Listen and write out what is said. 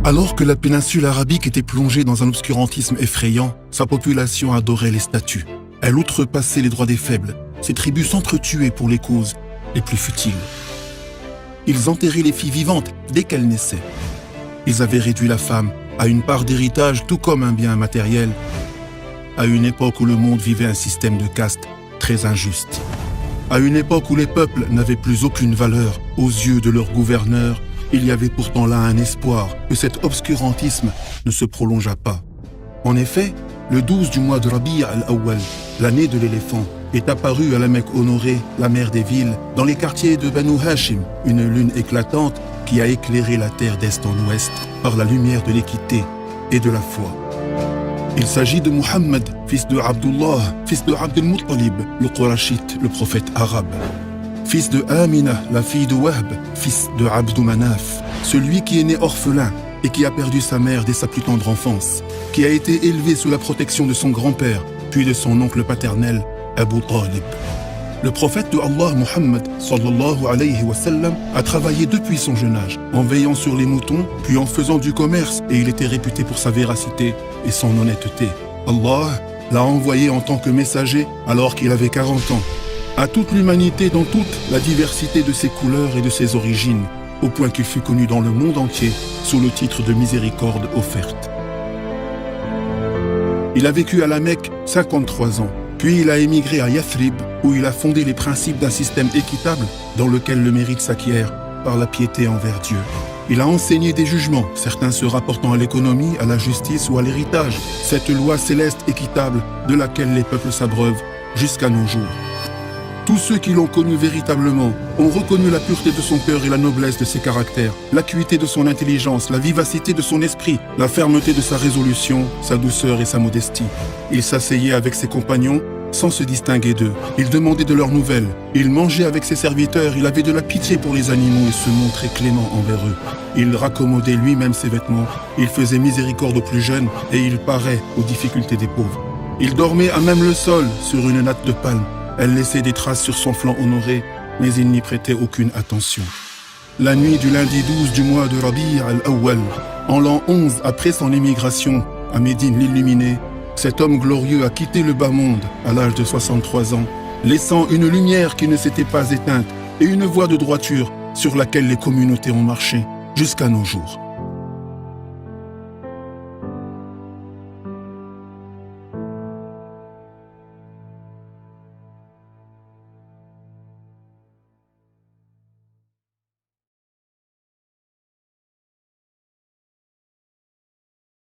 Alors que la péninsule arabique était plongée dans un obscurantisme effrayant, sa population adorait les statues. Elle outrepassait les droits des faibles. Ces tribus s'entretuaient pour les causes les plus futiles. Ils enterraient les filles vivantes dès qu'elles naissaient. Ils avaient réduit la femme à une part d'héritage tout comme un bien matériel, à une époque où le monde vivait un système de caste très injuste. À une époque où les peuples n'avaient plus aucune valeur aux yeux de leurs gouverneurs, il y avait pourtant là un espoir que cet obscurantisme ne se prolongeât pas. En effet, le 12 du mois de Rabi' al-Awwal, l'année de l'éléphant, est apparue à la Mecque honorée, la mère des villes, dans les quartiers de Banu Hashim, une lune éclatante qui a éclairé la terre d'est en ouest par la lumière de l'équité et de la foi. Il s'agit de Muhammad, fils de Abdullah, fils de Abd al-Muttalib, le Qurashite, le prophète arabe. Fils de Amina, la fille de Wahb, fils de Abd Manaf, celui qui est né orphelin et qui a perdu sa mère dès sa plus tendre enfance, qui a été élevé sous la protection de son grand-père, puis de son oncle paternel, Abu Talib. Le prophète de Allah, Muhammad, sallallahu alayhi wa sallam, a travaillé depuis son jeune âge, en veillant sur les moutons, puis en faisant du commerce, et il était réputé pour sa véracité et son honnêteté. Allah l'a envoyé en tant que messager alors qu'il avait 40 ans, à toute l'humanité dans toute la diversité de ses couleurs et de ses origines, au point qu'il fut connu dans le monde entier sous le titre de miséricorde offerte. Il a vécu à la Mecque 53 ans, puis il a émigré à Yathrib, où il a fondé les principes d'un système équitable dans lequel le mérite s'acquiert par la piété envers Dieu. Il a enseigné des jugements, certains se rapportant à l'économie, à la justice ou à l'héritage, cette loi céleste équitable de laquelle les peuples s'abreuvent jusqu'à nos jours. Tous ceux qui l'ont connu véritablement ont reconnu la pureté de son cœur et la noblesse de ses caractères, l'acuité de son intelligence, la vivacité de son esprit, la fermeté de sa résolution, sa douceur et sa modestie. Il s'asseyait avec ses compagnons sans se distinguer d'eux. Il demandait de leurs nouvelles. Il mangeait avec ses serviteurs. Il avait de la pitié pour les animaux et se montrait clément envers eux. Il raccommodait lui-même ses vêtements. Il faisait miséricorde aux plus jeunes et il parait aux difficultés des pauvres. Il dormait à même le sol sur une natte de palme. Elle laissait des traces sur son flanc honoré, mais il n'y prêtait aucune attention. La nuit du lundi 12 du mois de Rabi' al-Awwal, en l'an 11 après son émigration à Médine l'illuminée, cet homme glorieux a quitté le bas monde à l'âge de 63 ans, laissant une lumière qui ne s'était pas éteinte et une voie de droiture sur laquelle les communautés ont marché jusqu'à nos jours.